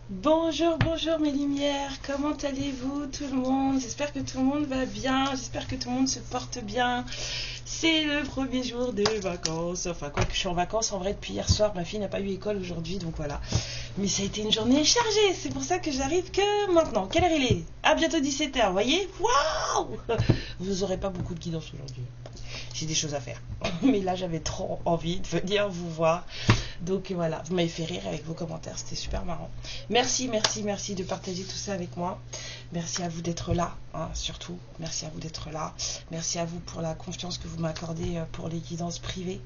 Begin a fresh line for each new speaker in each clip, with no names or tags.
Bonjour, bonjour mes lumières, comment allez-vous tout le monde? J'espère que tout le monde va bien, j'espère que tout le monde se porte bien. C'est le premier jour des vacances, enfin quoi que je suis en vacances en vrai depuis hier soir, ma fille n'a pas eu école aujourd'hui donc voilà. Mais ça a été une journée chargée, c'est pour ça que j'arrive que maintenant. Quelle heure il est? Ah bientôt 17h, vous voyez? Waouh! Vous aurez pas beaucoup de guidance aujourd'hui. J'ai des choses à faire. Mais là j'avais trop envie de venir vous voir. Donc voilà, vous m'avez fait rire avec vos commentaires, c'était super marrant. Merci, merci, merci de partager tout ça avec moi. Merci à vous d'être là, hein, surtout. Merci à vous d'être là. Merci à vous pour la confiance que vous m'accordez pour les guidances privées.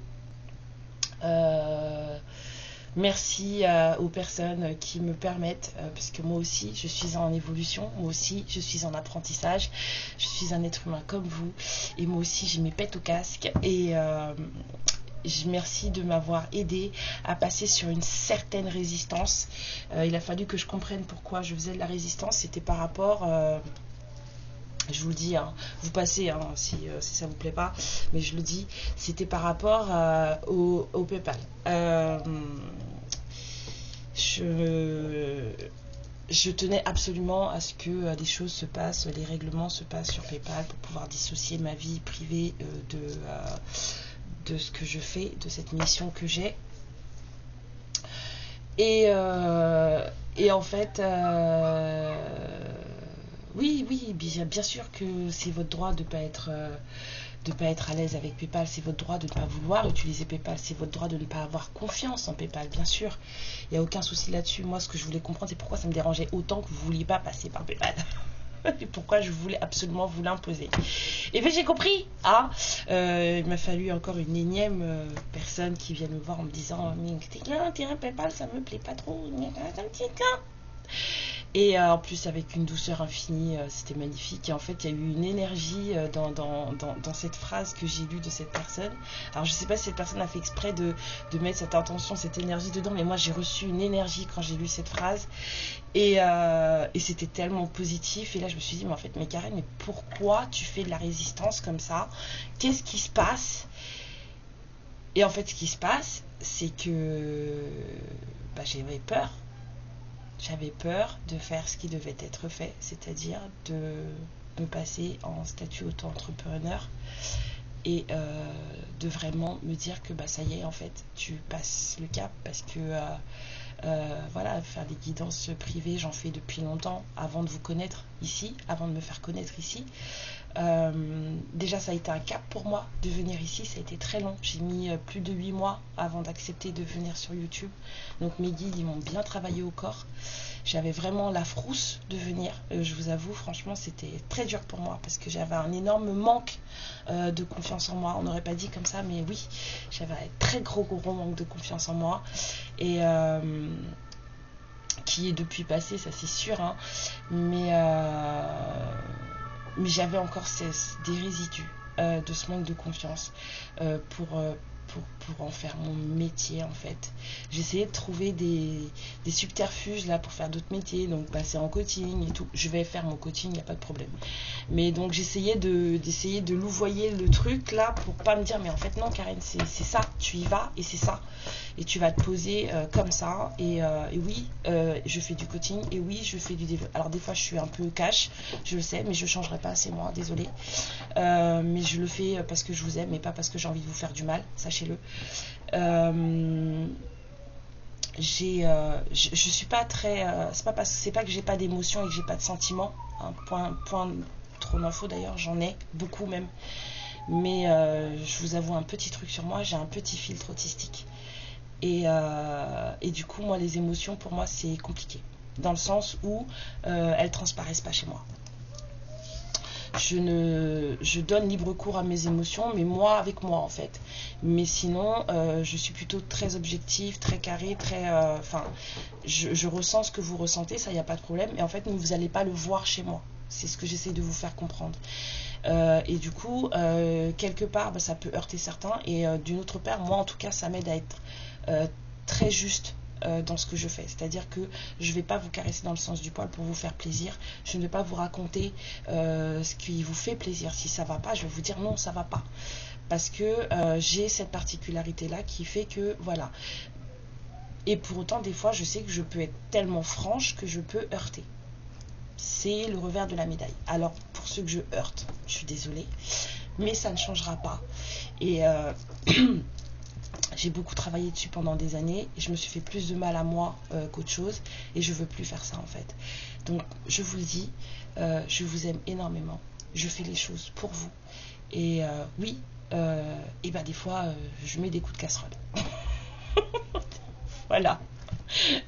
Merci aux personnes qui me permettent, parce que moi aussi je suis en évolution, moi aussi je suis en apprentissage, je suis un être humain comme vous, et moi aussi j'ai mes pets au casque, et merci de m'avoir aidé à passer sur une certaine résistance. Il a fallu que je comprenne pourquoi je faisais de la résistance, c'était par rapport... je vous le dis, hein, vous passez si ça vous plaît pas, mais je le dis, c'était par rapport au PayPal. Je tenais absolument à ce que les choses se passent, les règlements se passent sur PayPal pour pouvoir dissocier ma vie privée de ce que je fais, de cette mission que j'ai. Et en fait, oui, bien sûr que c'est votre droit de ne pas être à l'aise avec PayPal, c'est votre droit de ne pas vouloir utiliser PayPal, c'est votre droit de ne pas avoir confiance en PayPal, bien sûr. Il n'y a aucun souci là-dessus. Moi, ce que je voulais comprendre, c'est pourquoi ça me dérangeait autant que vous ne vouliez pas passer par PayPal. Et pourquoi je voulais absolument vous l'imposer. Et puis j'ai compris, hein. Il m'a fallu encore une énième personne qui vienne me voir en me disant t'es un PayPal, ça me plaît pas trop, et en plus avec une douceur infinie, c'était magnifique. Et en fait il y a eu une énergie dans cette phrase que j'ai lue de cette personne. Alors je sais pas si cette personne a fait exprès de mettre cette intention, cette énergie dedans, mais moi j'ai reçu une énergie quand j'ai lu cette phrase, et c'était tellement positif. Et là je me suis dit mais en fait mais Karen, mais pourquoi tu fais de la résistance comme ça? Qu'est-ce qui se passe? Et en fait ce qui se passe c'est que j'avais peur. J'avais peur de faire ce qui devait être fait, c'est-à-dire de me passer en statut auto-entrepreneur et de vraiment me dire que ça y est, en fait, tu passes le cap, parce que voilà, faire des guidances privées, j'en fais depuis longtemps, avant de vous connaître ici, avant de me faire connaître ici. Déjà ça a été un cap pour moi de venir ici, ça a été très long, j'ai mis plus de 8 mois avant d'accepter de venir sur YouTube, donc mes guides ils m'ont bien travaillé au corps, j'avais vraiment la frousse de venir, je vous avoue franchement c'était très dur pour moi parce que j'avais un énorme manque de confiance en moi, on n'aurait pas dit comme ça mais oui, j'avais un très gros manque de confiance en moi, et qui est depuis passé, ça c'est sûr, hein, mais j'avais encore des résidus de ce manque de confiance pour en faire mon métier en fait. J'essayais de trouver des subterfuges là pour faire d'autres métiers, donc passer en coaching et tout. Je vais faire mon coaching, il n'y a pas de problème. Mais donc j'essayais d'essayer de louvoyer le truc là pour pas me dire mais en fait non Karen, c'est ça, tu y vas et c'est ça. Et tu vas te poser comme ça, et oui, je fais du coaching, et oui, je fais du développement. Alors des fois je suis un peu cash, je le sais, mais je ne changerai pas, c'est moi, désolée. Mais je le fais parce que je vous aime, mais pas parce que j'ai envie de vous faire du mal, sachez-le. Je suis pas très... c'est pas que j'ai pas d'émotion et que j'ai pas de sentiments. Un point trop d'infos d'ailleurs, j'en ai, beaucoup même. Mais je vous avoue un petit truc sur moi, j'ai un petit filtre autistique. Et du coup moi les émotions pour moi c'est compliqué, dans le sens où elles transparaissent pas chez moi. Je donne libre cours à mes émotions, mais moi avec moi en fait. Mais sinon je suis plutôt très objective, très carré, très je ressens ce que vous ressentez, ça y a pas de problème, et en fait vous allez pas le voir chez moi. C'est ce que j'essaie de vous faire comprendre. Et du coup quelque part ça peut heurter certains, et d'une autre part moi en tout cas ça m'aide à être très juste dans ce que je fais. C'est-à-dire que je ne vais pas vous caresser dans le sens du poil pour vous faire plaisir. Je ne vais pas vous raconter ce qui vous fait plaisir. Si ça ne va pas, je vais vous dire non, ça ne va pas. Parce que j'ai cette particularité-là qui fait que, voilà. Et pour autant, des fois, je sais que je peux être tellement franche que je peux heurter. C'est le revers de la médaille. Alors, pour ceux que je heurte, je suis désolée, mais ça ne changera pas. Et j'ai beaucoup travaillé dessus pendant des années. Et je me suis fait plus de mal à moi qu'autre chose. Et je ne veux plus faire ça, en fait. Donc, je vous le dis, je vous aime énormément. Je fais les choses pour vous. Et oui, et ben des fois, je mets des coups de casserole. Voilà.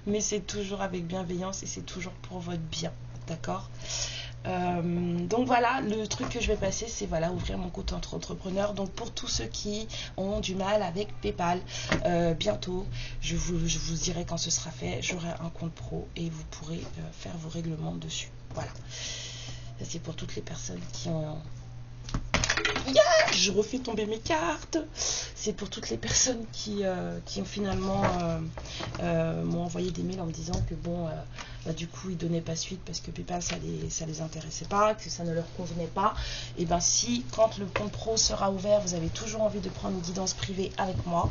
Mais c'est toujours avec bienveillance et c'est toujours pour votre bien. D'accord? Donc voilà, le truc que je vais passer, c'est voilà, ouvrir mon compte entrepreneur. Donc pour tous ceux qui ont du mal avec PayPal, bientôt, je vous dirai quand ce sera fait, j'aurai un compte pro et vous pourrez faire vos règlements dessus. Voilà. C'est pour toutes les personnes qui ont... je refais tomber mes cartes. C'est pour toutes les personnes qui ont finalement m'ont envoyé des mails en me disant que bon, du coup ils donnaient pas suite parce que PayPal ça les intéressait pas, que ça ne leur convenait pas. Et ben si quand le compte pro sera ouvert, vous avez toujours envie de prendre une guidance privée avec moi,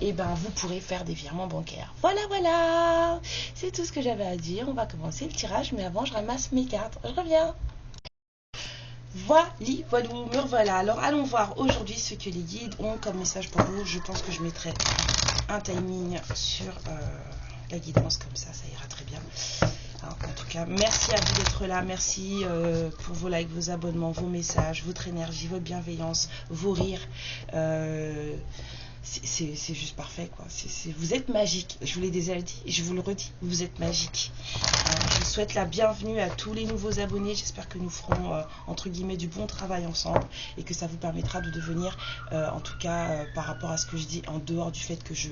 et ben vous pourrez faire des virements bancaires. Voilà, c'est tout ce que j'avais à dire. On va commencer le tirage, mais avant je ramasse mes cartes. Je reviens. Voilà, me revoilà. Alors allons voir aujourd'hui ce que les guides ont comme message pour vous. Je pense que je mettrai un timing sur la guidance, comme ça ira très bien. Alors, en tout cas, merci à vous d'être là. Merci pour vos likes, vos abonnements, vos messages, votre énergie, votre bienveillance, vos rires. C'est juste parfait, quoi. Vous êtes magique. Je vous l'ai déjà dit, je vous le redis, vous êtes magique. Je vous souhaite la bienvenue à tous les nouveaux abonnés. J'espère que nous ferons entre guillemets du bon travail ensemble et que ça vous permettra de devenir, en tout cas par rapport à ce que je dis, en dehors du fait que je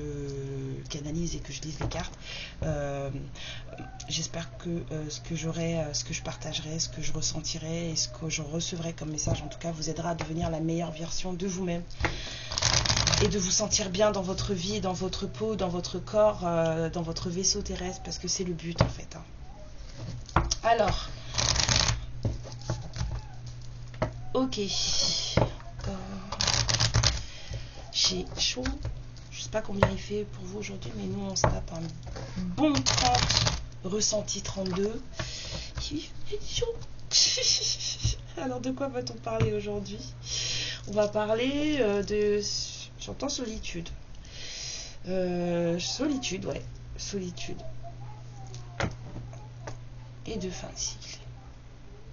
canalise et que je lise les cartes, j'espère que ce que j'aurai, ce que je partagerai, ce que je ressentirai et ce que je recevrai comme message, en tout cas, vous aidera à devenir la meilleure version de vous-même. Et de vous sentir bien dans votre vie, dans votre peau, dans votre corps, dans votre vaisseau terrestre, parce que c'est le but en fait. Alors, ok. J'ai chaud. Je sais pas combien il fait pour vous aujourd'hui, mais nous on se tape un bon 30, ressenti 32. Il fait chaud. Alors de quoi va-t-on parler aujourd'hui? On va parler de... J'entends solitude. Solitude, ouais. Solitude. Et de fin de cycle.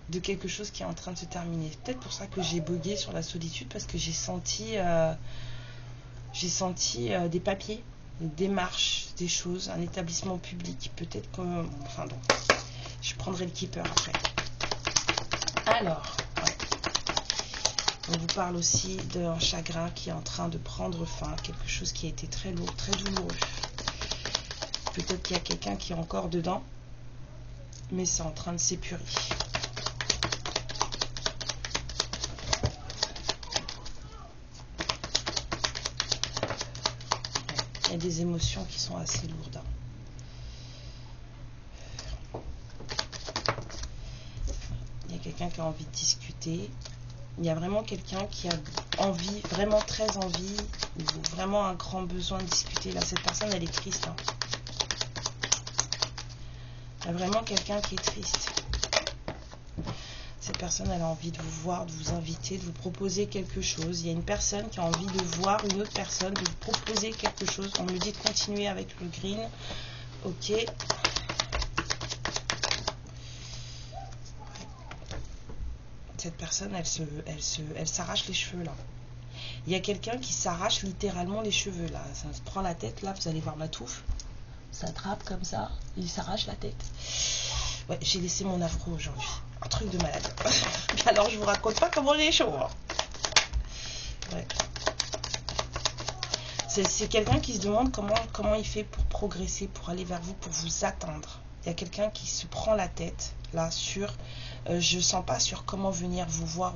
De quelque chose qui est en train de se terminer. C'est peut-être pour ça que j'ai bugué sur la solitude, parce que j'ai senti des papiers, des démarches, des choses, un établissement public. Peut-être que... Enfin donc, je prendrai le keeper après. Alors... On vous parle aussi d'un chagrin qui est en train de prendre fin, quelque chose qui a été très lourd, très douloureux. Peut-être qu'il y a quelqu'un qui est encore dedans, mais c'est en train de s'épurer. Il y a des émotions qui sont assez lourdes. Il y a quelqu'un qui a envie de discuter. Il y a vraiment quelqu'un qui a envie, vraiment très envie, ou vraiment un grand besoin de discuter. Là, cette personne, elle est triste. Hein. Il y a vraiment quelqu'un qui est triste. Cette personne, elle a envie de vous voir, de vous inviter, de vous proposer quelque chose. Il y a une personne qui a envie de voir une autre personne, de vous proposer quelque chose. On me dit de continuer avec le green. Ok. Cette personne, elle s'arrache les cheveux là. Il y a quelqu'un qui s'arrache littéralement les cheveux là. Ça se prend la tête là, vous allez voir ma touffe. Ça attrape comme ça, il s'arrache la tête. Ouais, j'ai laissé mon afro aujourd'hui. Un truc de malade. Alors je vous raconte pas comment j'ai chaud. Hein. Ouais. C'est quelqu'un qui se demande comment il fait pour progresser, pour aller vers vous, pour vous atteindre. Il y a quelqu'un qui se prend la tête là sur... je sens pas sur comment venir vous voir.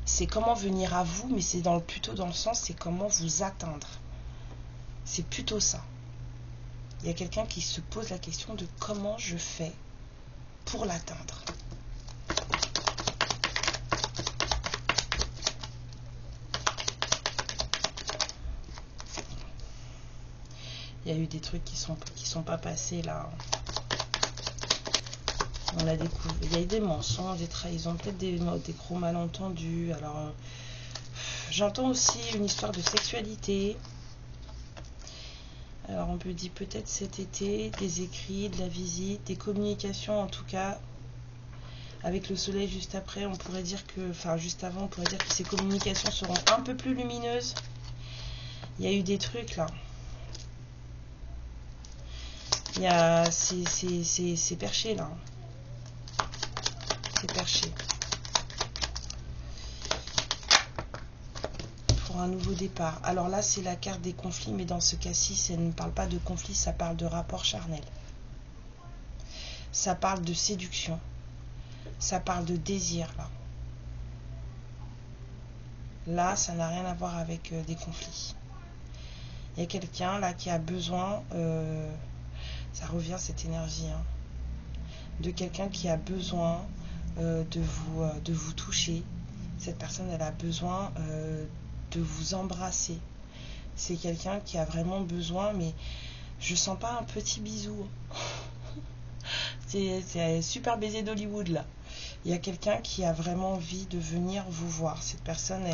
C'est comment venir à vous, mais c'est plutôt dans le sens, c'est comment vous atteindre. C'est plutôt ça. Il y a quelqu'un qui se pose la question de comment je fais pour l'atteindre. Il y a eu des trucs qui sont pas passés là. On l'a découvert. Il y a eu des mensonges, des trahisons, peut-être des gros malentendus. Alors, j'entends aussi une histoire de sexualité. Alors, on peut dire peut-être cet été, des écrits, de la visite, des communications en tout cas. Avec le soleil juste après, on pourrait dire que, enfin juste avant, on pourrait dire que ces communications seront un peu plus lumineuses. Il y a eu des trucs là. Il y a c'est perché là. C'est perché. Pour un nouveau départ. Alors là, c'est la carte des conflits, mais dans ce cas-ci, ça ne parle pas de conflit, ça parle de rapport charnel. Ça parle de séduction. Ça parle de désir là. Là, ça n'a rien à voir avec des conflits. Il y a quelqu'un là qui a besoin, ça revient cette énergie, hein, de quelqu'un qui a besoin de vous toucher. Cette personne, elle a besoin de vous embrasser. C'est quelqu'un qui a vraiment besoin, mais je sens pas un petit bisou. C'est un super baiser d'Hollywood là. Il y a quelqu'un qui a vraiment envie de venir vous voir. Cette personne,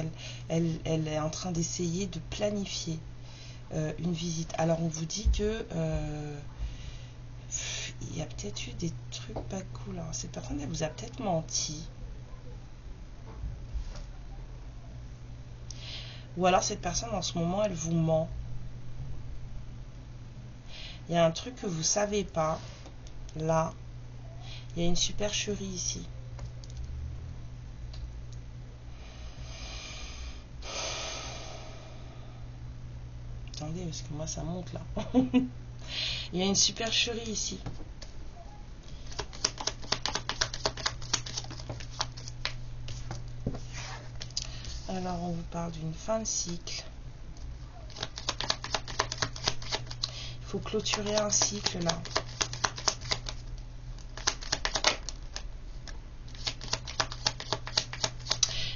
elle est en train d'essayer de planifier une visite. Alors on vous dit que il y a peut-être eu des trucs pas cool. Hein. Cette personne, elle vous a peut-être menti. Ou alors cette personne en ce moment, elle vous ment. Il y a un truc que vous savez pas. Là, il y a une supercherie ici. Attendez, parce que moi ça monte là. Il y a une supercherie ici. Alors on vous parle d'une fin de cycle. Il faut clôturer un cycle là.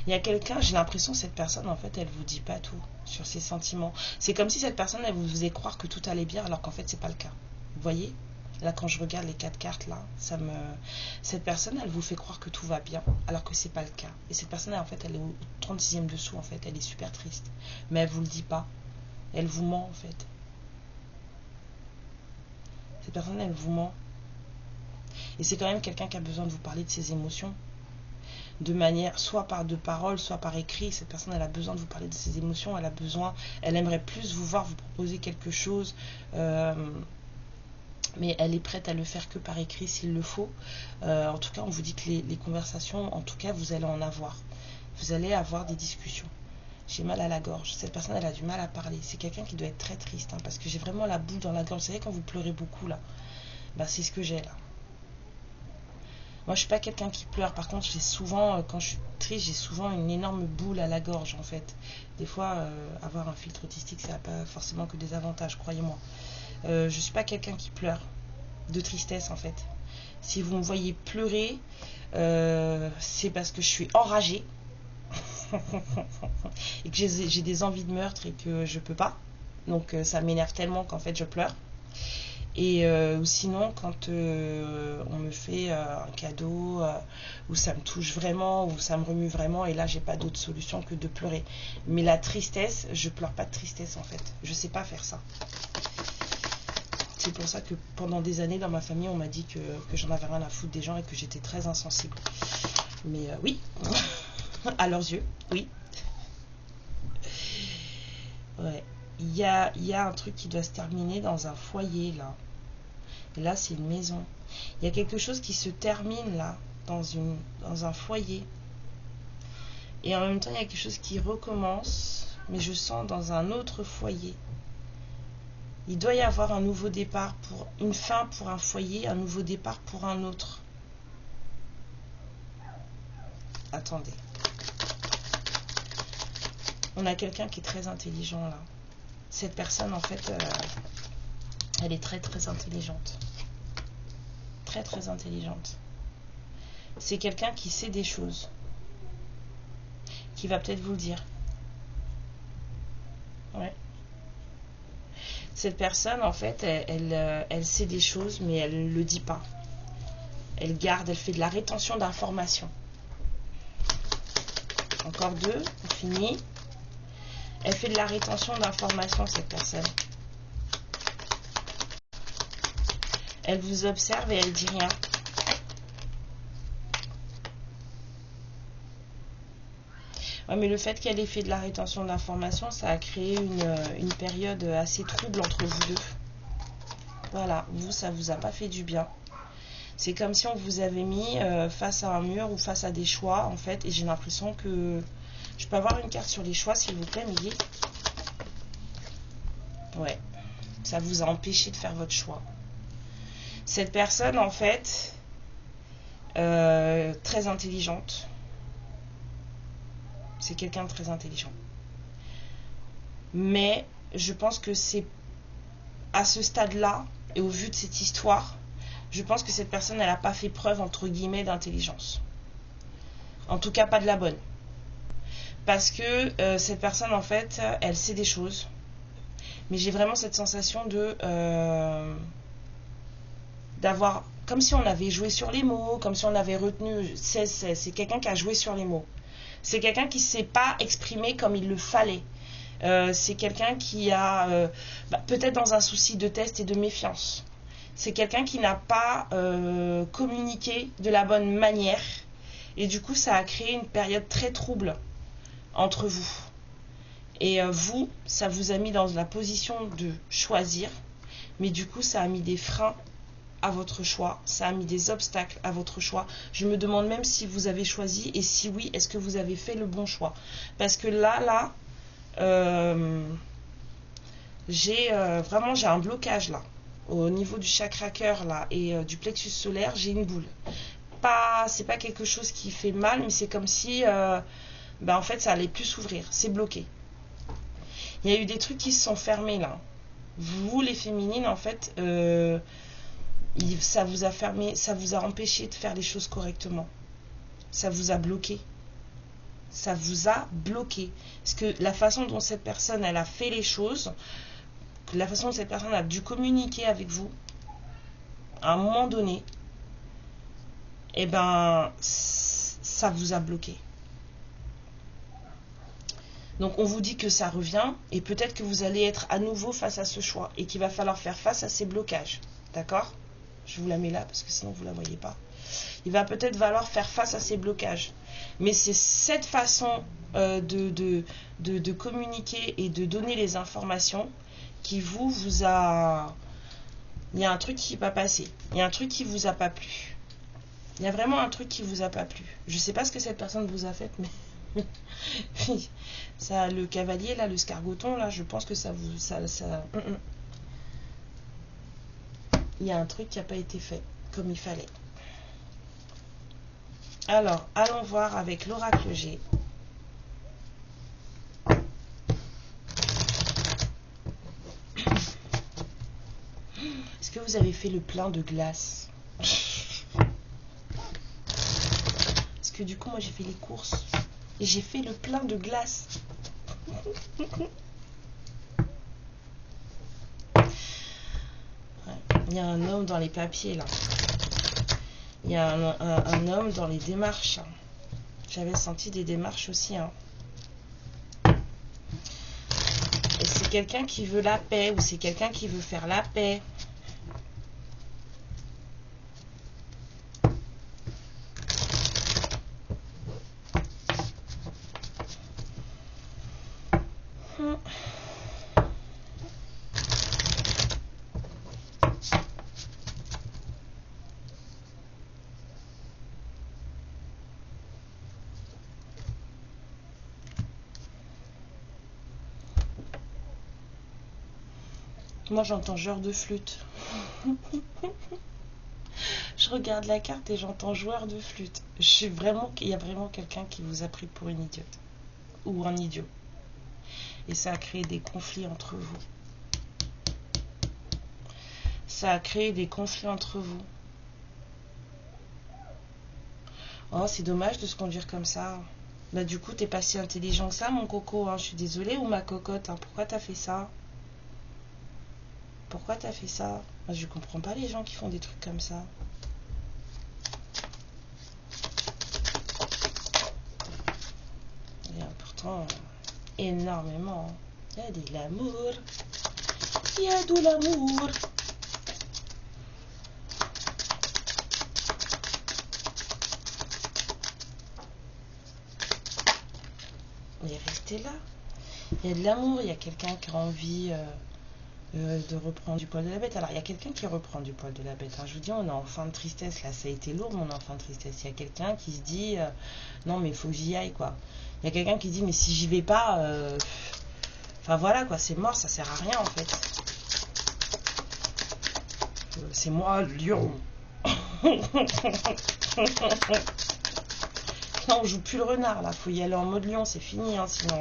Il y a quelqu'un, j'ai l'impression que cette personne, en fait, elle vous dit pas tout sur ses sentiments. C'est comme si cette personne, elle vous faisait croire que tout allait bien, alors qu'en fait, c'est pas le cas. Vous voyez? Là, quand je regarde les 4 cartes, là, cette personne, elle vous fait croire que tout va bien, alors que c'est pas le cas. Et cette personne, en fait, elle est au 36e dessous, en fait, elle est super triste. Mais elle vous le dit pas. Elle vous ment, en fait. Cette personne, elle vous ment. Et c'est quand même quelqu'un qui a besoin de vous parler de ses émotions. De manière, soit par de paroles, soit par écrit. Cette personne, elle a besoin de vous parler de ses émotions. Elle a besoin, elle aimerait plus vous voir, vous proposer quelque chose. Mais elle est prête à le faire que par écrit s'il le faut. En tout cas, on vous dit que les conversations, en tout cas, vous allez en avoir. Vous allez avoir des discussions. J'ai mal à la gorge. Cette personne, elle a du mal à parler. C'est quelqu'un qui doit être très triste, hein, parce que j'ai vraiment la boule dans la gorge. Vous savez, quand vous pleurez beaucoup, là, bah, c'est ce que j'ai, là. Moi, je suis pas quelqu'un qui pleure. Par contre, j'ai souvent, quand je suis triste, j'ai souvent une énorme boule à la gorge, en fait. Des fois, avoir un filtre autistique, ça n'a pas forcément que des avantages, croyez-moi. Je suis pas quelqu'un qui pleure de tristesse, en fait. Si vous me voyez pleurer, c'est parce que je suis enragée et que j'ai des envies de meurtre et que je peux pas. Donc, ça m'énerve tellement qu'en fait, je pleure. Et sinon, quand on me fait un cadeau où ça me touche vraiment, où ça me remue vraiment, et là j'ai pas d'autre solution que de pleurer. Mais la tristesse, je pleure pas de tristesse en fait. Je sais pas faire ça. C'est pour ça que pendant des années dans ma famille, on m'a dit que j'en avais rien à foutre des gens et que j'étais très insensible. Mais oui, à leurs yeux, oui. Ouais. Il y a un truc qui doit se terminer dans un foyer là. Et là, c'est une maison. Il y a quelque chose qui se termine là, dans un foyer. Et en même temps, il y a quelque chose qui recommence, mais je sens dans un autre foyer. Il doit y avoir un nouveau départ, pour une fin pour un foyer, un nouveau départ pour un autre. Attendez. On a quelqu'un qui est très intelligent là. Cette personne, en fait, Elle est très très intelligente. Très très intelligente. C'est quelqu'un qui sait des choses. Qui va peut-être vous le dire. Ouais. Cette personne, en fait, elle sait des choses, mais elle ne le dit pas. Elle garde, elle fait de la rétention d'informations. Encore deux, on finit. Elle fait de la rétention d'informations, cette personne. Elle vous observe et elle dit rien. Ouais, mais le fait qu'elle ait fait de la rétention d'informations, ça a créé une période assez trouble entre vous deux. Voilà, vous, ça vous a pas fait du bien. C'est comme si on vous avait mis face à un mur ou face à des choix, en fait, et j'ai l'impression que... Je peux avoir une carte sur les choix, s'il vous plaît, Miguel? Ouais, ça vous a empêché de faire votre choix. Cette personne, en fait, très intelligente. C'est quelqu'un de très intelligent. Mais je pense que c'est à ce stade-là, et au vu de cette histoire, je pense que cette personne, elle n'a pas fait preuve, entre guillemets, d'intelligence. En tout cas, pas de la bonne. Parce que cette personne, en fait, elle sait des choses. Mais j'ai vraiment cette sensation de... d'avoir... Comme si on avait joué sur les mots, comme si on avait retenu... C'est quelqu'un qui a joué sur les mots. C'est quelqu'un qui ne s'est pas exprimé comme il le fallait. C'est quelqu'un qui a... peut-être dans un souci de test et de méfiance. C'est quelqu'un qui n'a pas communiqué de la bonne manière. Et du coup, ça a créé une période très trouble entre vous. Et vous, ça vous a mis dans la position de choisir. Mais du coup, ça a mis des freins à votre choix. Ça a mis des obstacles à votre choix. Je me demande même si vous avez choisi. Et si oui, est-ce que vous avez fait le bon choix? Parce que là... j'ai un blocage là au niveau du chakra cœur là et du plexus solaire. J'ai une boule, c'est pas quelque chose qui fait mal, mais c'est comme si en fait ça allait plus s'ouvrir, c'est bloqué. Il y a eu des trucs qui se sont fermés là. Vous les féminines, en fait, ça vous a fermé, ça vous a empêché de faire les choses correctement, ça vous a bloqué. Ça vous a bloqué. Parce que la façon dont cette personne, elle a fait les choses, la façon dont cette personne a dû communiquer avec vous, à un moment donné, eh ben, ça vous a bloqué. Donc on vous dit que ça revient, et peut-être que vous allez être à nouveau face à ce choix, et qu'il va falloir faire face à ces blocages. D'accord? Je vous la mets là, parce que sinon vous ne la voyez pas. Il va peut-être falloir faire face à ces blocages. Mais c'est cette façon de communiquer et de donner les informations qui vous a... Il y a un truc qui va passer. Il y a un truc qui vous a pas plu. Il y a vraiment un truc qui vous a pas plu. Je sais pas ce que cette personne vous a fait, mais... ça, le cavalier, là, le scargoton, là, je pense que ça vous... Il y a un truc qui n'a pas été fait comme il fallait. Alors, allons voir avec l'oracle G. Est-ce que vous avez fait le plein de glace? Parce que du coup, moi, j'ai fait les courses. Et j'ai fait le plein de glace. Ouais. Il y a un homme dans les papiers, là. Il y a un homme dans les démarches. J'avais senti des démarches aussi. Hein. Et c'est quelqu'un qui veut la paix, ou c'est quelqu'un qui veut faire la paix. Moi, j'entends joueur de flûte. Je regarde la carte et j'entends joueur de flûte. Il y a vraiment quelqu'un qui vous a pris pour une idiote. Ou un idiot. Et ça a créé des conflits entre vous. ça a créé des conflits entre vous. Oh, c'est dommage de se conduire comme ça. Bah du coup, t'es pas si intelligent que ça, mon coco, hein. Je suis désolée, ou ma cocotte, hein. Pourquoi t'as fait ça? Pourquoi t'as fait ça? Moi, je comprends pas les gens qui font des trucs comme ça. Et pourtant, énormément. Il y a de l'amour. Il y a de l'amour. Il est resté là. Il y a de l'amour, il y a quelqu'un qui a envie de reprendre du poil de la bête. Alors, il y a quelqu'un qui reprend du poil de la bête. Hein. Je vous dis, on est en fin de tristesse. Là, ça a été lourd, mon enfant de tristesse. Il y a quelqu'un qui se dit, non, mais il faut que j'y aille, quoi. Il y a quelqu'un qui dit, mais si j'y vais pas, enfin voilà, quoi, c'est mort, ça sert à rien, en fait. C'est moi, le lion. Non, on joue plus le renard, là. Faut y aller en mode lion, c'est fini, hein, sinon.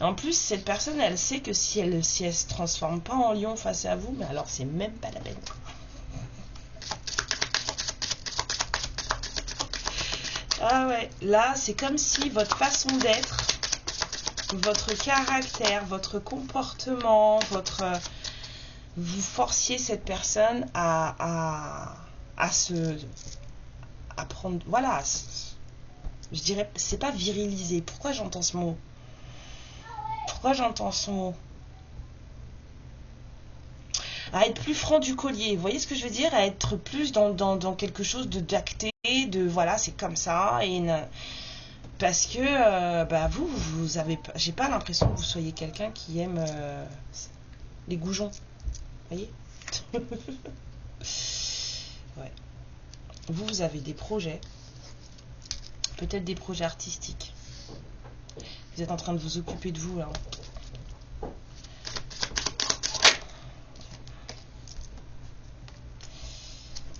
En plus, cette personne, elle sait que si elle se transforme pas en lion face à vous, mais alors c'est même pas la peine. Ah ouais, là, c'est comme si votre façon d'être, votre caractère, votre comportement, vous forciez cette personne à prendre, voilà, je dirais, c'est pas viriliser. Pourquoi j'entends ce mot? Pourquoi j'entends ce mot? À être plus franc du collier, vous voyez ce que je veux dire? À être plus dans quelque chose de d'acté, de voilà, c'est comme ça, parce que bah vous avez, j'ai pas l'impression que vous soyez quelqu'un qui aime les goujons, vous voyez? Ouais. Vous avez des projets, peut-être des projets artistiques. Vous êtes en train de vous occuper de vous, là.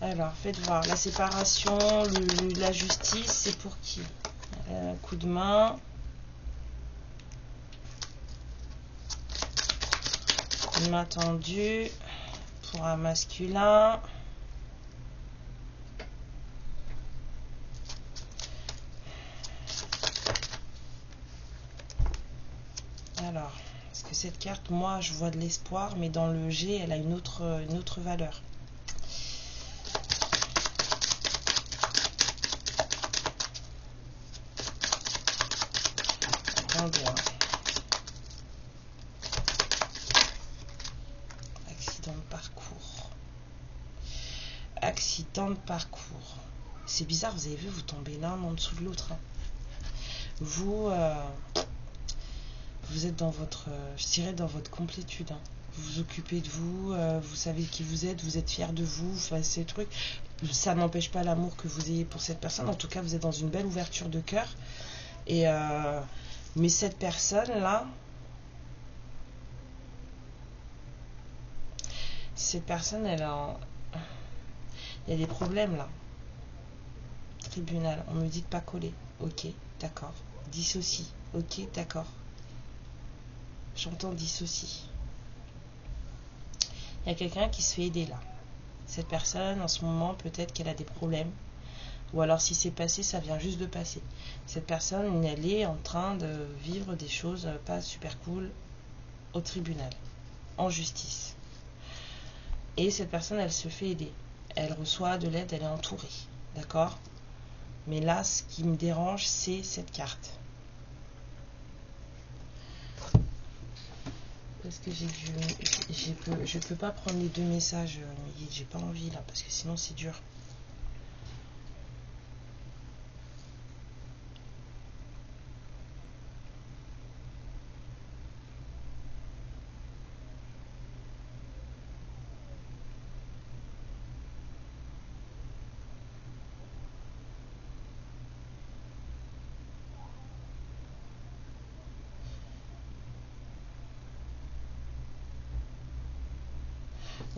Alors, faites voir. La séparation, la justice, c'est pour qui? Coup de main. Une main tendue pour un masculin. Alors, parce que cette carte, moi, je vois de l'espoir, mais dans le G, elle a une autre valeur. Attendez, hein. Accident de parcours. Accident de parcours. C'est bizarre, vous avez vu, vous tombez l'un en dessous de l'autre. Hein. Vous êtes dans votre, je dirais, dans votre complétude. Hein. Vous vous occupez de vous, vous savez qui vous êtes fier de vous, vous faites ces trucs. Ça n'empêche pas l'amour que vous ayez pour cette personne. En tout cas, vous êtes dans une belle ouverture de cœur. Et mais cette personne-là, il y a des problèmes là. Tribunal, on me dit de pas coller. Ok, d'accord. Dissocie. Ok, d'accord. J'entends dissocie. Il y a quelqu'un qui se fait aider là. Cette personne, en ce moment, peut-être qu'elle a des problèmes. Ou alors, si c'est passé, ça vient juste de passer. Cette personne, elle est en train de vivre des choses pas super cool au tribunal, en justice. Et cette personne, elle se fait aider. Elle reçoit de l'aide, elle est entourée. D'accord? Mais là, ce qui me dérange, c'est cette carte. Parce que je peux pas prendre les deux messages, j'ai pas envie là, parce que sinon c'est dur.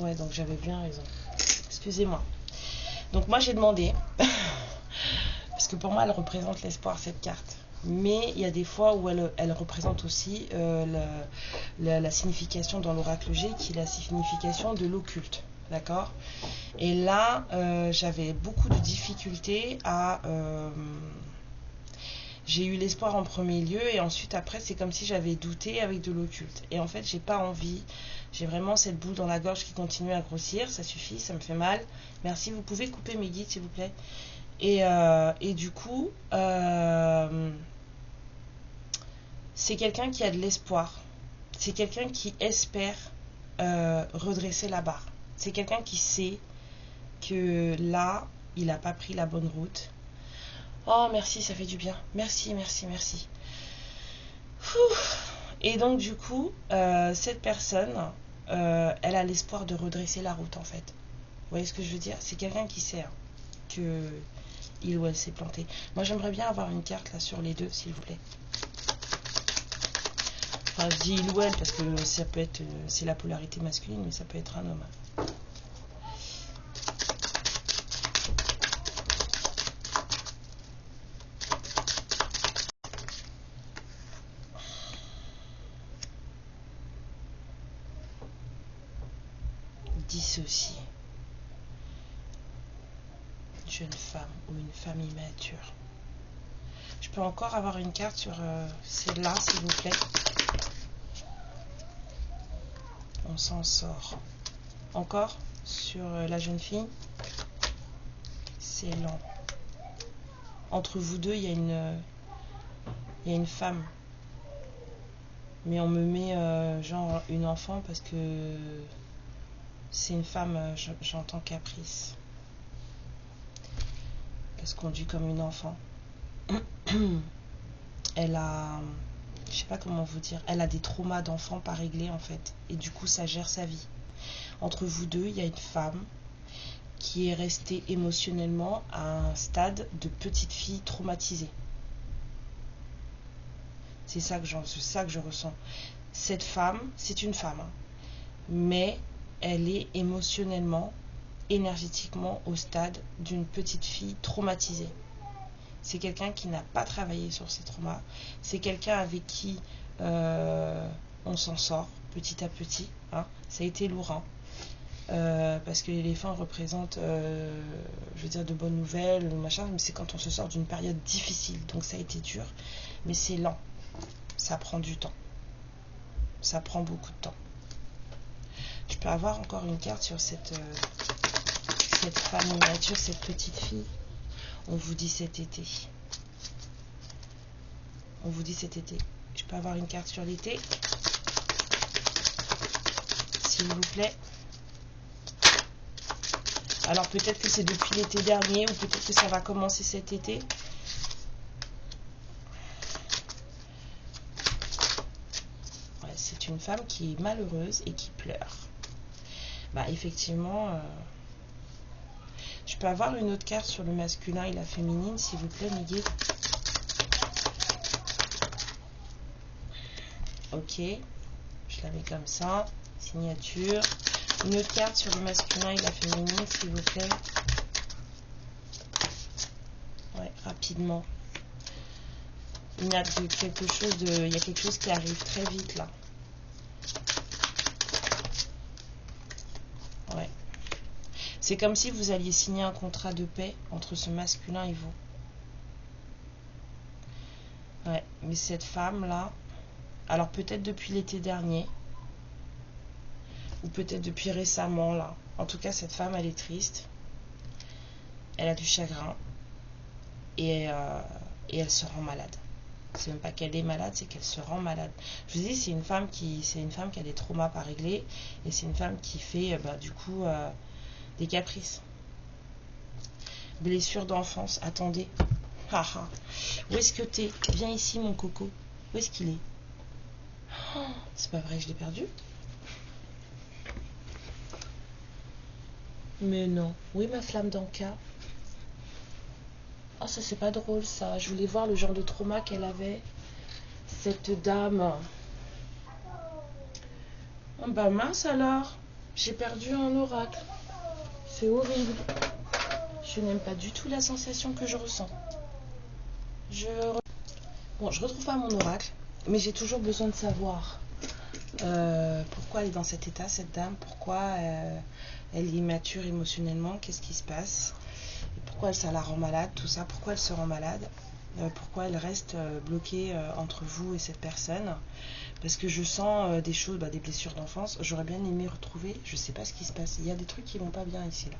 Ouais, donc j'avais bien raison. Excusez-moi. Donc moi j'ai demandé, parce que pour moi elle représente l'espoir cette carte. Mais il y a des fois où elle représente aussi la signification dans l'oracle G, qui est la signification de l'occulte. D'accord? Et là, j'avais beaucoup de difficultés à... j'ai eu l'espoir en premier lieu et ensuite après c'est comme si j'avais douté avec de l'occulte. Et en fait j'ai pas envie, j'ai vraiment cette boule dans la gorge qui continue à grossir, ça suffit, ça me fait mal. Merci, vous pouvez couper mes guides s'il vous plaît. Et du coup, c'est quelqu'un qui a de l'espoir, c'est quelqu'un qui espère redresser la barre. C'est quelqu'un qui sait que là, il n'a pas pris la bonne route. Oh, merci, ça fait du bien. Merci, merci, merci. Et donc, du coup, cette personne, elle a l'espoir de redresser la route, en fait. Vous voyez ce que je veux dire? C'est quelqu'un qui sait que il ou elle s'est planté. Moi, j'aimerais bien avoir une carte, là, sur les deux, s'il vous plaît. Enfin, je dis il ou elle, parce que ça peut être... c'est la polarité masculine, mais ça peut être un homme. 10 aussi. Une jeune femme ou une femme immature. Je peux encore avoir une carte sur celle-là, s'il vous plaît. On s'en sort. Encore sur la jeune fille. C'est lent. Entre vous deux, il y a une femme. Mais on me met genre une enfant parce que c'est une femme, j'entends caprice. Elle se conduit comme une enfant. Elle a, je sais pas comment vous dire, elle a des traumas d'enfant pas réglés en fait. Et du coup, ça gère sa vie. Entre vous deux, il y a une femme qui est restée émotionnellement à un stade de petite fille traumatisée. C'est ça que je ressens. Cette femme, c'est une femme, hein, mais elle est émotionnellement, énergétiquement au stade d'une petite fille traumatisée. C'est quelqu'un qui n'a pas travaillé sur ses traumas. C'est quelqu'un avec qui on s'en sort petit à petit. Hein. Ça a été lourd, hein. Parce que l'éléphant représente, je veux dire, de bonnes nouvelles, machin, mais c'est quand on se sort d'une période difficile. Donc ça a été dur, mais c'est lent. Ça prend du temps. Ça prend beaucoup de temps. Je peux avoir encore une carte sur cette femme immature, cette petite fille. On vous dit cet été. On vous dit cet été. Je peux avoir une carte sur l'été, s'il vous plaît. Alors peut-être que c'est depuis l'été dernier ou peut-être que ça va commencer cet été. Ouais, c'est une femme qui est malheureuse et qui pleure. Bah effectivement, je peux avoir une autre carte sur le masculin et la féminine, s'il vous plaît, mes guides. Ok, je la mets comme ça, signature. Une autre carte sur le masculin et la féminine, s'il vous plaît. Ouais, rapidement. Il y a quelque chose qui arrive très vite là. Ouais. C'est comme si vous alliez signer un contrat de paix entre ce masculin et vous. Ouais, mais cette femme là, alors peut-être depuis l'été dernier, ou peut-être depuis récemment là. En tout cas, cette femme, elle est triste. Elle a du chagrin. Et elle se rend malade. C'est même pas qu'elle est malade, c'est qu'elle se rend malade. Je vous dis, c'est une femme qui a des traumas pas réglés. Et c'est une femme qui fait, du coup, des caprices. Blessure d'enfance. Attendez. Haha. Où est-ce que t'es? Viens ici, mon coco. Où est-ce qu'il est? Oh, c'est pas vrai, je l'ai perdu. Mais non. Oui, ma flamme d'Anka. Oh, ça c'est pas drôle ça. Je voulais voir le genre de trauma qu'elle avait. Cette dame. Oh, bah mince alors. J'ai perdu un oracle. C'est horrible. Je n'aime pas du tout la sensation que je ressens. Bon, je retrouve pas mon oracle, mais j'ai toujours besoin de savoir pourquoi elle est dans cet état, cette dame, pourquoi elle est immature émotionnellement, qu'est-ce qui se passe, et pourquoi ça la rend malade, tout ça, pourquoi elle se rend malade, pourquoi elle reste bloquée entre vous et cette personne. Parce que je sens des choses, des blessures d'enfance. J'aurais bien aimé retrouver, je sais pas ce qui se passe. Il y a des trucs qui vont pas bien ici là.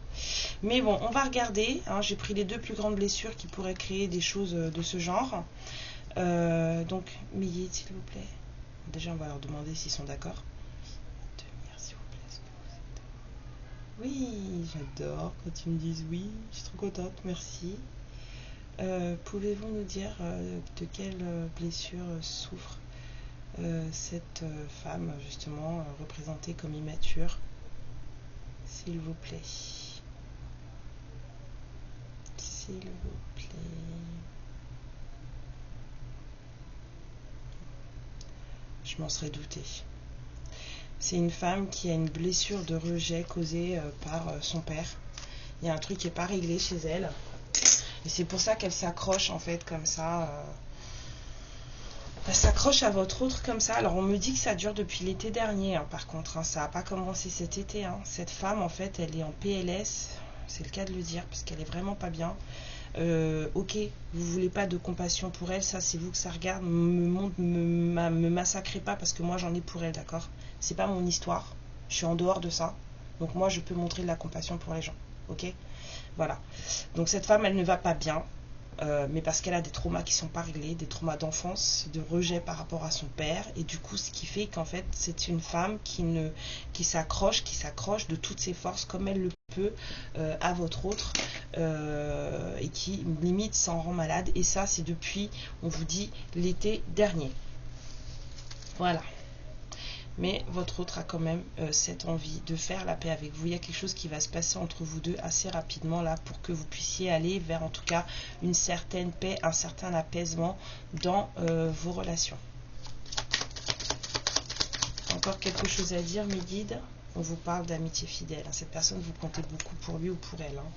Mais bon, on va regarder. Hein, j'ai pris les 2 plus grandes blessures qui pourraient créer des choses de ce genre. Donc, Millie, s'il vous plaît. Déjà, on va leur demander s'ils sont d'accord. De venir, s'il vous plaît. Oui, j'adore quand ils me disent oui. Je suis trop contente, merci. Pouvez-vous nous dire de quelle blessure souffre cette femme justement représentée comme immature, s'il vous plaît, s'il vous plaît. Je m'en serais douté. C'est une femme qui a une blessure de rejet causée par son père. Il y a un truc qui n'est pas réglé chez elle et c'est pour ça qu'elle s'accroche en fait comme ça. Elle s'accroche à votre autre comme ça. Alors on me dit que ça dure depuis l'été dernier, hein, par contre, hein, ça n'a pas commencé cet été. Hein. Cette femme, en fait, elle est en PLS, c'est le cas de le dire, parce qu'elle est vraiment pas bien. Ok, vous voulez pas de compassion pour elle, ça c'est vous que ça regarde. Me massacrez pas parce que moi j'en ai pour elle, d'accord? C'est pas mon histoire, je suis en dehors de ça. Donc moi je peux montrer de la compassion pour les gens, ok? Voilà. Donc cette femme, elle ne va pas bien. Mais parce qu'elle a des traumas qui ne sont pas réglés, des traumas d'enfance, de rejet par rapport à son père, et du coup ce qui fait qu'en fait c'est une femme qui s'accroche de toutes ses forces comme elle le peut à votre autre, et qui limite s'en rend malade, et ça c'est depuis, on vous dit, l'été dernier. Voilà. Mais votre autre a quand même cette envie de faire la paix avec vous. Il y a quelque chose qui va se passer entre vous deux assez rapidement là pour que vous puissiez aller vers en tout cas une certaine paix, un certain apaisement dans vos relations. Encore quelque chose à dire, mes guides? On vous parle d'amitié fidèle. Cette personne, vous comptez beaucoup pour lui ou pour elle. Hein.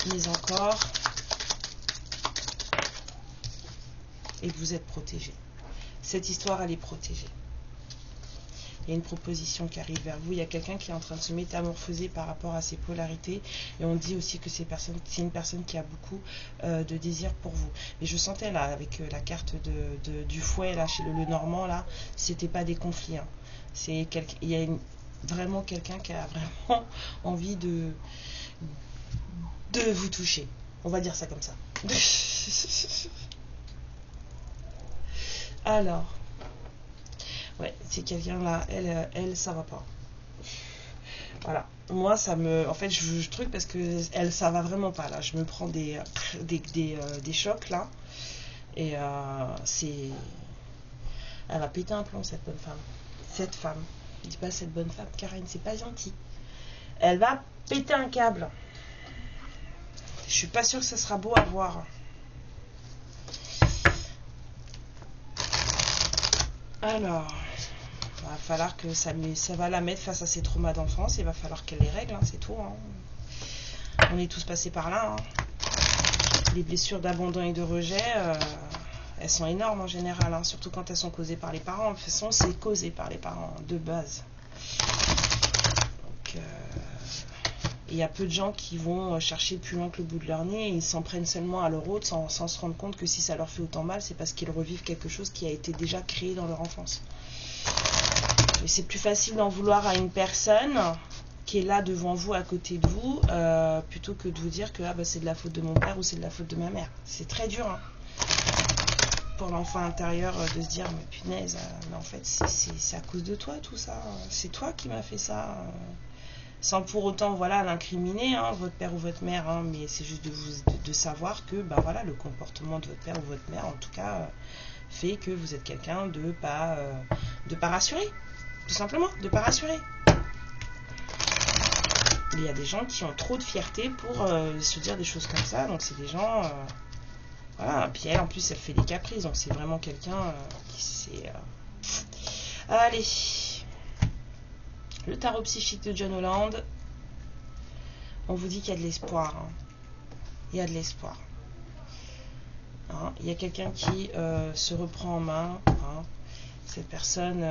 Mais encore, et vous êtes protégé. Cette histoire, elle est protégée. Il y a une proposition qui arrive vers vous. Il y a quelqu'un qui est en train de se métamorphoser par rapport à ses polarités. Et on dit aussi que c'est une personne qui a beaucoup de désir pour vous. Mais je sentais là, avec la carte du fouet, là, chez le Normand, là, c'était pas des conflits. Hein. Il y a vraiment quelqu'un qui a vraiment envie de vous toucher. On va dire ça comme ça. Alors, ouais, c'est quelqu'un là, elle, ça va pas. Voilà, moi ça me, en fait, je truc parce que elle, ça va vraiment pas là. Je me prends des chocs là, et c'est, elle va péter un plomb cette bonne femme. Cette femme, je dis pas cette bonne femme, Karen, c'est pas gentil. Elle va péter un câble. Je suis pas sûre que ce sera beau à voir. Alors, il va falloir que ça va la mettre face à ses traumas d'enfance. Il va falloir qu'elle les règle, hein, c'est tout. Hein. On est tous passés par là. Hein. Les blessures d'abandon et de rejet, elles sont énormes en général, hein, surtout quand elles sont causées par les parents. De toute façon, c'est causé par les parents, de base. Donc, il y a peu de gens qui vont chercher plus loin que le bout de leur nez et ils s'en prennent seulement à leur autre sans se rendre compte que si ça leur fait autant mal, c'est parce qu'ils revivent quelque chose qui a été déjà créé dans leur enfance. Mais c'est plus facile d'en vouloir à une personne qui est là devant vous, à côté de vous, plutôt que de vous dire que c'est de la faute de mon père ou c'est de la faute de ma mère. C'est très dur hein, pour l'enfant intérieur de se dire mais punaise, mais en fait c'est à cause de toi tout ça, c'est toi qui m'as fait ça. Sans pour autant voilà l'incriminer, hein, votre père ou votre mère, hein, mais c'est juste de savoir que voilà, le comportement de votre père ou votre mère en tout cas fait que vous êtes quelqu'un de pas rassuré, tout simplement, de pas rassurer. Il y a des gens qui ont trop de fierté pour se dire des choses comme ça, donc c'est des gens voilà, puis elle en plus elle fait des caprices, donc c'est vraiment quelqu'un qui sait allez. Le tarot psychique de John Holland, on vous dit qu'il y a de l'espoir. Hein. Il y a de l'espoir. Hein. Il y a quelqu'un qui se reprend en main. Hein. Cette personne,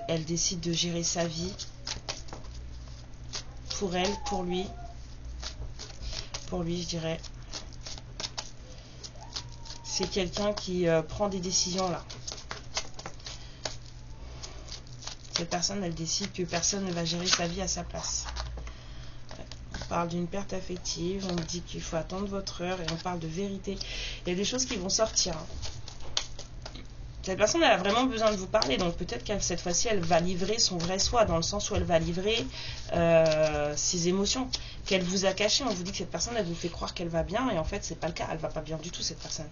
elle décide de gérer sa vie. Pour elle, pour lui. Pour lui, je dirais. C'est quelqu'un qui prend des décisions là. Cette personne, elle décide que personne ne va gérer sa vie à sa place. On parle d'une perte affective, on dit qu'il faut attendre votre heure et on parle de vérité. Il y a des choses qui vont sortir. Cette personne, elle a vraiment besoin de vous parler, donc peut-être qu'elle cette fois-ci, elle va livrer son vrai soi, dans le sens où elle va livrer ses émotions qu'elle vous a cachées. On vous dit que cette personne, elle vous fait croire qu'elle va bien, et en fait, c'est pas le cas. Elle va pas bien du tout, cette personne.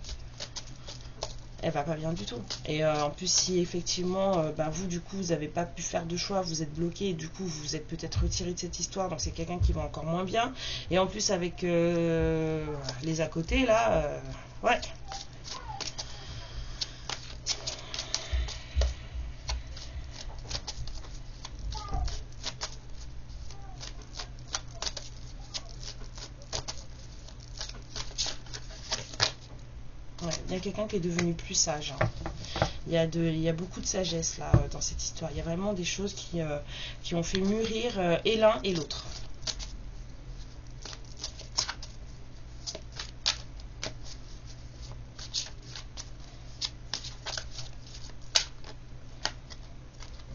Elle va pas bien du tout. Et en plus, si effectivement, vous, du coup, vous n'avez pas pu faire de choix, vous êtes bloqué, et du coup, vous vous êtes peut-être retiré de cette histoire, donc c'est quelqu'un qui va encore moins bien. Et en plus, avec les à côté, là, ouais. Il y a quelqu'un qui est devenu plus sage. Hein. Il y a beaucoup de sagesse là dans cette histoire. Il y a vraiment des choses qui ont fait mûrir et l'un et l'autre.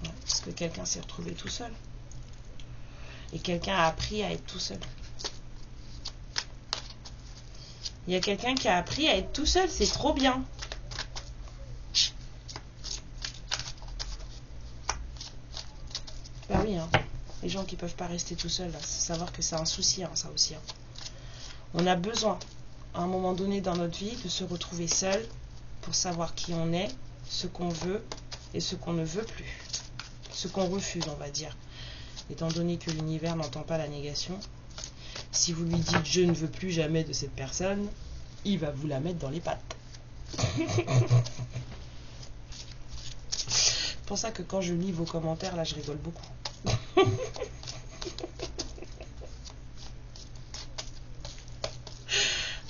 Parce que quelqu'un s'est retrouvé tout seul. Et quelqu'un a appris à être tout seul. Il y a quelqu'un qui a appris à être tout seul, c'est trop bien. Bah oui, hein. Les gens qui ne peuvent pas rester tout seuls, savoir que c'est un souci, hein, ça aussi. Hein. On a besoin, à un moment donné dans notre vie, de se retrouver seul pour savoir qui on est, ce qu'on veut et ce qu'on ne veut plus. Ce qu'on refuse, on va dire. Étant donné que l'univers n'entend pas la négation, si vous lui dites « je ne veux plus jamais de cette personne », il va vous la mettre dans les pattes. C'est pour ça que quand je lis vos commentaires, là, je rigole beaucoup.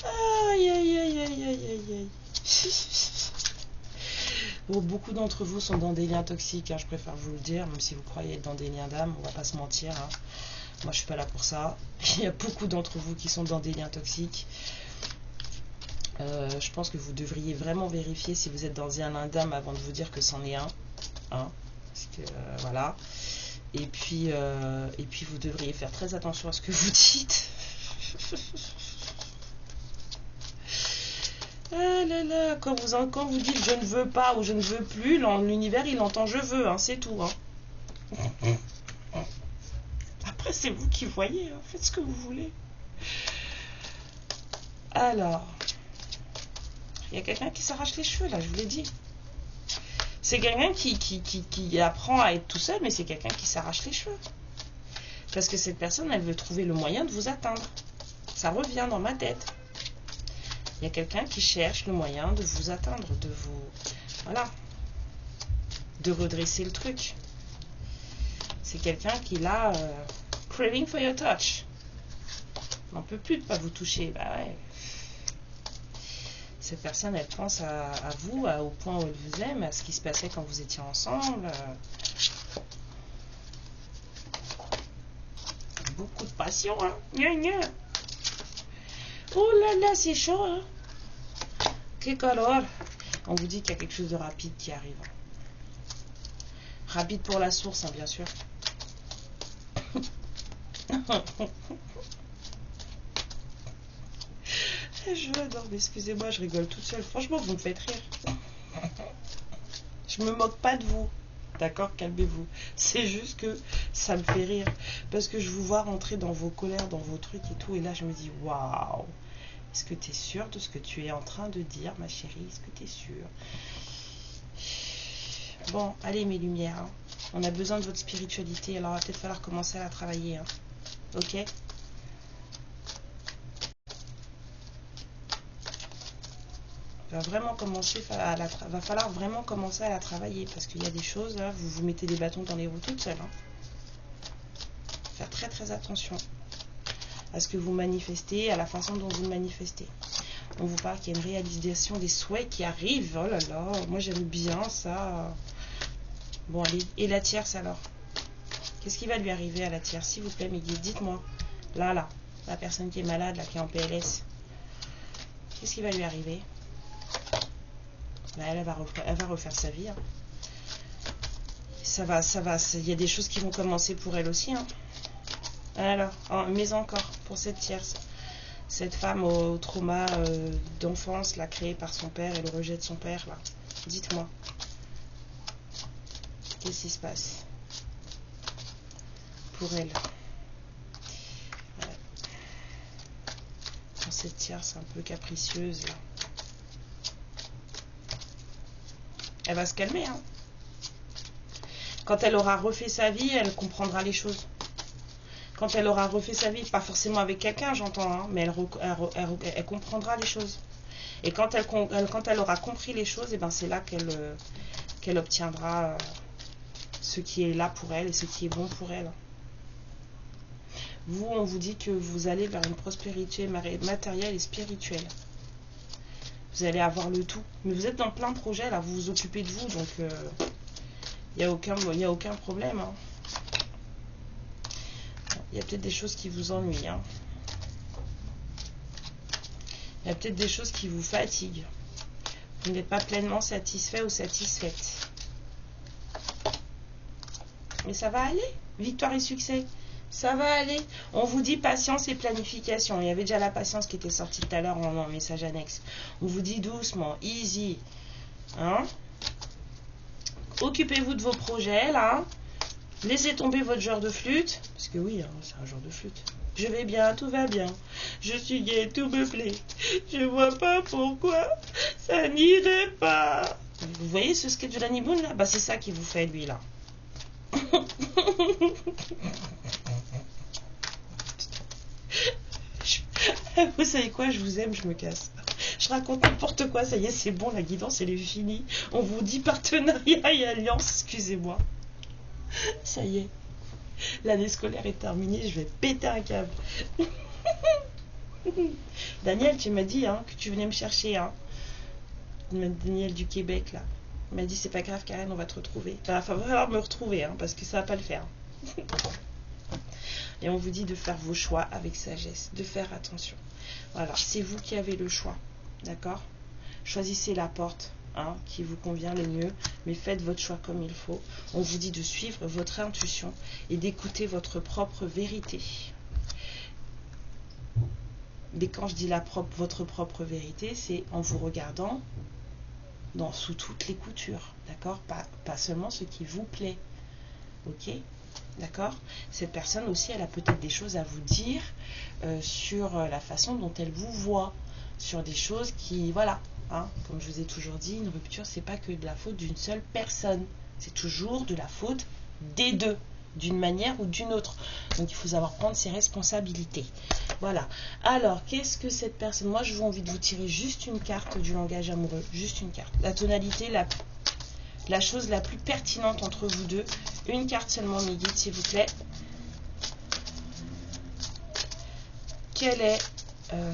Aïe, aïe, aïe, aïe, aïe, aïe. Bon, beaucoup d'entre vous sont dans des liens toxiques, hein, je préfère vous le dire, même si vous croyez être dans des liens d'âme, on va pas se mentir. Hein. Moi, je suis pas là pour ça. Il y a beaucoup d'entre vous qui sont dans des liens toxiques. Je pense que vous devriez vraiment vérifier si vous êtes dans un lien d'âme avant de vous dire que c'en est un. Hein, parce que, voilà. Et puis vous devriez faire très attention à ce que vous dites. Ah là là, quand vous dites je ne veux pas ou je ne veux plus, l'univers il entend je veux, hein, c'est tout. Hein. Après c'est vous qui voyez, hein, faites ce que vous voulez. Alors, il y a quelqu'un qui s'arrache les cheveux là, je vous l'ai dit. C'est quelqu'un qui apprend à être tout seul, mais c'est quelqu'un qui s'arrache les cheveux. Parce que cette personne, elle veut trouver le moyen de vous atteindre. Ça revient dans ma tête. Il y a quelqu'un qui cherche le moyen de vous atteindre, de vous... Voilà. De redresser le truc. C'est quelqu'un qui là... craving for your touch. On n'en peut plus de pas vous toucher. Bah ouais. Cette personne, elle pense à vous, au point où elle vous aime, à ce qui se passait quand vous étiez ensemble. Beaucoup de passion, hein. Gna gna. Oh là là, c'est chaud, hein. Que color. On vous dit qu'il y a quelque chose de rapide qui arrive. Rapide pour la source, hein, bien sûr. Je l'adore, mais excusez-moi, je rigole toute seule. Franchement, vous me faites rire. Je me moque pas de vous. D'accord, calmez-vous. C'est juste que ça me fait rire. Parce que je vous vois rentrer dans vos colères, dans vos trucs et tout. Et là, je me dis, waouh. Est-ce que tu es sûre de ce que tu es en train de dire, ma chérie? Est-ce que tu es sûre? Bon, allez, mes lumières. Hein. On a besoin de votre spiritualité. Alors, il va peut-être falloir commencer à la travailler. Hein. Ok? va vraiment commencer va falloir vraiment commencer à la travailler, parce qu'il y a des choses, là, vous vous mettez des bâtons dans les roues toute seule. Hein. Faire très très attention à ce que vous manifestez, à la façon dont vous le manifestez. On vous parle qu'il y a une réalisation des souhaits qui arrivent. Oh là là, moi j'aime bien ça. Bon, allez, et la tierce alors? Qu'est-ce qui va lui arriver à la tierce? S'il vous plaît, mes guides, dites-moi. Là, la personne qui est malade, là, qui est en PLS. Qu'est-ce qui va lui arriver? Elle va refaire sa vie. Hein. Il y a des choses qui vont commencer pour elle aussi. Hein. Alors, mais encore, pour cette tierce. Cette femme au trauma d'enfance, là, créé par son père et le rejet de son père, là. Dites-moi. Qu'est-ce qui se passe pour elle? Dans cette tierce un peu capricieuse, là. Elle va se calmer, hein. Quand elle aura refait sa vie, elle comprendra les choses. Quand elle aura refait sa vie, pas forcément avec quelqu'un, j'entends, hein, mais elle comprendra les choses. Et quand elle aura compris les choses, et ben c'est là qu'elle obtiendra ce qui est là pour elle et ce qui est bon pour elle. Vous, on vous dit que vous allez vers une prospérité matérielle et spirituelle. Vous allez avoir le tout. Mais vous êtes dans plein de projets, là, vous vous occupez de vous, donc il n'y a aucun problème. Hein. Il y a peut-être des choses qui vous ennuient. Hein. Il y a peut-être des choses qui vous fatiguent. Vous n'êtes pas pleinement satisfait ou satisfaite. Mais ça va aller. Victoire et succès. Ça va aller. On vous dit patience et planification. Il y avait déjà la patience qui était sortie tout à l'heure en message annexe. On vous dit doucement, easy. Hein? Occupez-vous de vos projets, là. Laissez tomber votre genre de flûte. Parce que oui, hein, c'est un genre de flûte. Je vais bien, tout va bien. Je suis gai, tout me plaît. Je vois pas pourquoi ça n'irait pas. Vous voyez ce sketch de Danny Boone, là? Bah, c'est ça qui vous fait, lui, là. Vous savez quoi, je vous aime, je me casse. Je raconte n'importe quoi, ça y est, c'est bon, la guidance, elle est finie. On vous dit partenariat et alliance, excusez-moi. Ça y est, l'année scolaire est terminée, je vais péter un câble. Daniel, tu m'as dit hein, que tu venais me chercher. Hein. Daniel du Québec, là. Il m'a dit, c'est pas grave, Karen, on va te retrouver. Enfin, il va falloir me retrouver, hein, parce que ça va pas le faire. Et on vous dit de faire vos choix avec sagesse, de faire attention. Voilà, c'est vous qui avez le choix, d'accord? Choisissez la porte hein, qui vous convient le mieux, mais faites votre choix comme il faut. On vous dit de suivre votre intuition et d'écouter votre propre vérité. Et quand je dis votre propre vérité, c'est en vous regardant sous toutes les coutures, d'accord? Pas seulement ce qui vous plaît, ok? D'accord? Cette personne aussi, elle a peut-être des choses à vous dire sur la façon dont elle vous voit, sur des choses qui, voilà, hein, comme je vous ai toujours dit, une rupture, c'est pas que de la faute d'une seule personne, c'est toujours de la faute des deux, d'une manière ou d'une autre. Donc il faut savoir prendre ses responsabilités. Voilà. Alors, qu'est-ce que cette personne... Moi, je vous envie de vous tirer juste une carte du langage amoureux, juste une carte. La tonalité, la chose la plus pertinente entre vous deux. Une carte seulement, mes guides, s'il vous plaît. Quel est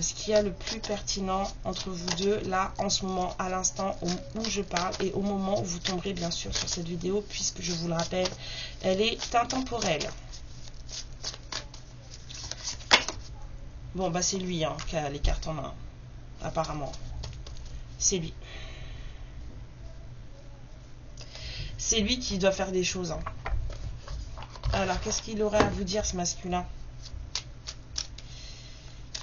ce qu'il y a le plus pertinent entre vous deux, là, en ce moment, à l'instant où je parle, et au moment où vous tomberez, bien sûr, sur cette vidéo, puisque, je vous le rappelle, elle est intemporelle. Bon, bah, c'est lui hein, qui a les cartes en main, apparemment. C'est lui. C'est lui qui doit faire des choses. Hein. Alors, qu'est-ce qu'il aurait à vous dire, ce masculin?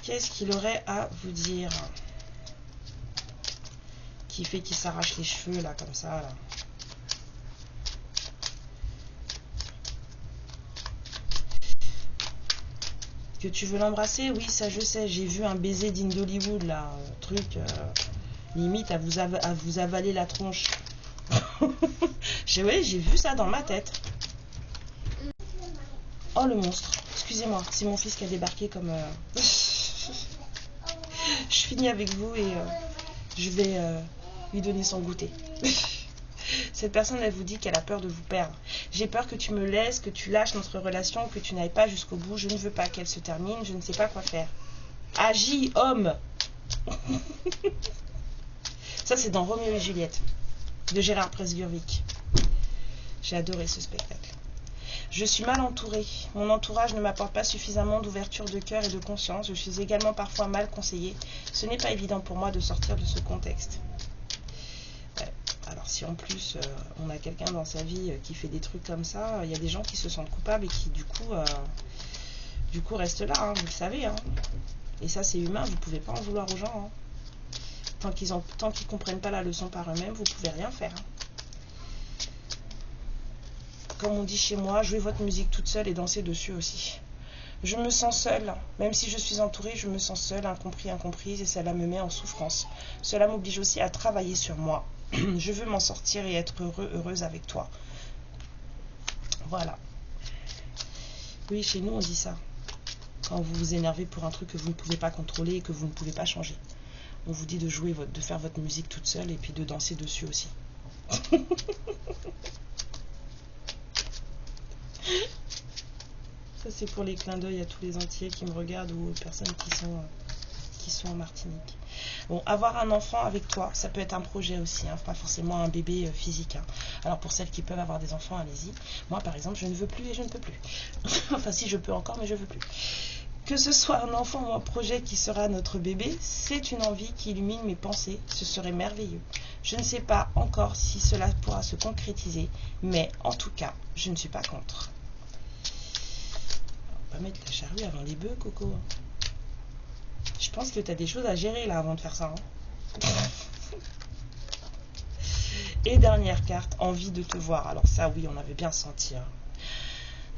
Qu'est-ce qu'il aurait à vous dire? Qui fait qu'il s'arrache les cheveux, là, comme ça, là. Que tu veux l'embrasser? Oui, ça, je sais. J'ai vu un baiser digne d'Hollywood, là. Truc, limite, à vous avaler la tronche. Ouais, j'ai vu ça dans ma tête. Oh, le monstre. Excusez-moi, c'est mon fils qui a débarqué comme... Je finis avec vous et Je vais lui donner son goûter. Cette personne, elle vous dit qu'elle a peur de vous perdre. J'ai peur que tu me laisses, que tu lâches notre relation, que tu n'ailles pas jusqu'au bout. Je ne veux pas qu'elle se termine. Je ne sais pas quoi faire. Agis, homme. Ça, c'est dans Roméo et Juliette, de Gérard Presburwick. J'ai adoré ce spectacle. Je suis mal entourée. Mon entourage ne m'apporte pas suffisamment d'ouverture de cœur et de conscience. Je suis également parfois mal conseillée. Ce n'est pas évident pour moi de sortir de ce contexte. Ouais. Alors si en plus on a quelqu'un dans sa vie qui fait des trucs comme ça, il y a des gens qui se sentent coupables et qui du coup restent là, hein, vous le savez. Hein. Et ça c'est humain, vous ne pouvez pas en vouloir aux gens. Hein. Tant qu'ils ne comprennent pas la leçon par eux-mêmes, vous ne pouvez rien faire. Hein. Comme on dit chez moi, jouez votre musique toute seule et dansez dessus aussi. Je me sens seule, même si je suis entourée, je me sens seule, incompris, incomprise, et cela me met en souffrance. Cela m'oblige aussi à travailler sur moi. Je veux m'en sortir et être heureuse avec toi. Voilà. Oui, chez nous, on dit ça. Quand vous vous énervez pour un truc que vous ne pouvez pas contrôler et que vous ne pouvez pas changer. On vous dit de jouer, de faire votre musique toute seule et puis de danser dessus aussi. Ça, c'est pour les clins d'œil à tous les entiers qui me regardent ou aux personnes qui sont en Martinique. Bon, avoir un enfant avec toi, ça peut être un projet aussi, hein, pas forcément un bébé physique. Hein. Alors pour celles qui peuvent avoir des enfants, allez-y. Moi, par exemple, je ne veux plus et je ne peux plus. Enfin, si, je peux encore, mais je ne veux plus. Que ce soit un enfant ou un projet qui sera notre bébé, c'est une envie qui illumine mes pensées. Ce serait merveilleux. Je ne sais pas encore si cela pourra se concrétiser, mais en tout cas, je ne suis pas contre. On va pas mettre la charrue avant les bœufs, Coco. Je pense que tu as des choses à gérer là avant de faire ça. Hein. Et dernière carte, envie de te voir. Alors ça, oui, on avait bien senti. Hein.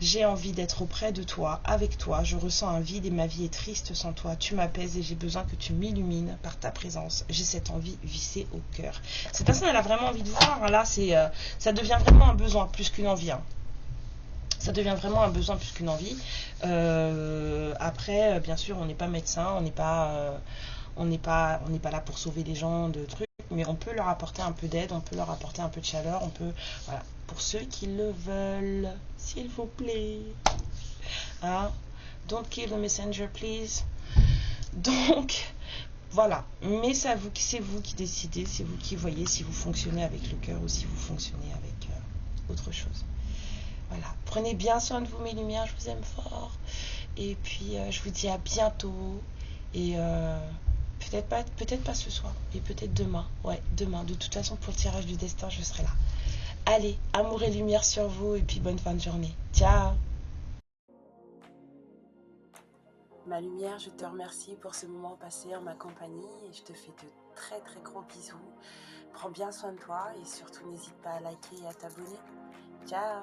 J'ai envie d'être auprès de toi, avec toi. Je ressens un vide et ma vie est triste sans toi. Tu m'apaises et j'ai besoin que tu m'illumines par ta présence. J'ai cette envie vissée au cœur. Cette personne, elle a vraiment envie de vous voir. Hein. Là, ça devient vraiment un besoin plus qu'une envie. Hein. Ça devient vraiment un besoin plus qu'une envie. Après, bien sûr, on n'est pas médecin, on n'est pas là pour sauver les gens de trucs, mais on peut leur apporter un peu d'aide, on peut leur apporter un peu de chaleur, on peut, voilà, pour ceux qui le veulent, s'il vous plaît. Hein? Don't kill the messenger, please. Donc, voilà. Mais c'est vous qui décidez, c'est vous qui voyez si vous fonctionnez avec le cœur ou si vous fonctionnez avec autre chose. Voilà, prenez bien soin de vous mes lumières, je vous aime fort. Et puis je vous dis à bientôt. Et peut-être pas ce soir, et peut-être demain. Ouais, demain. De toute façon, pour le tirage du destin, je serai là. Allez, amour et lumière sur vous, et puis bonne fin de journée. Ciao. Ma lumière, je te remercie pour ce moment passé en ma compagnie et je te fais de très très gros bisous. Prends bien soin de toi et surtout n'hésite pas à liker et à t'abonner. Ciao.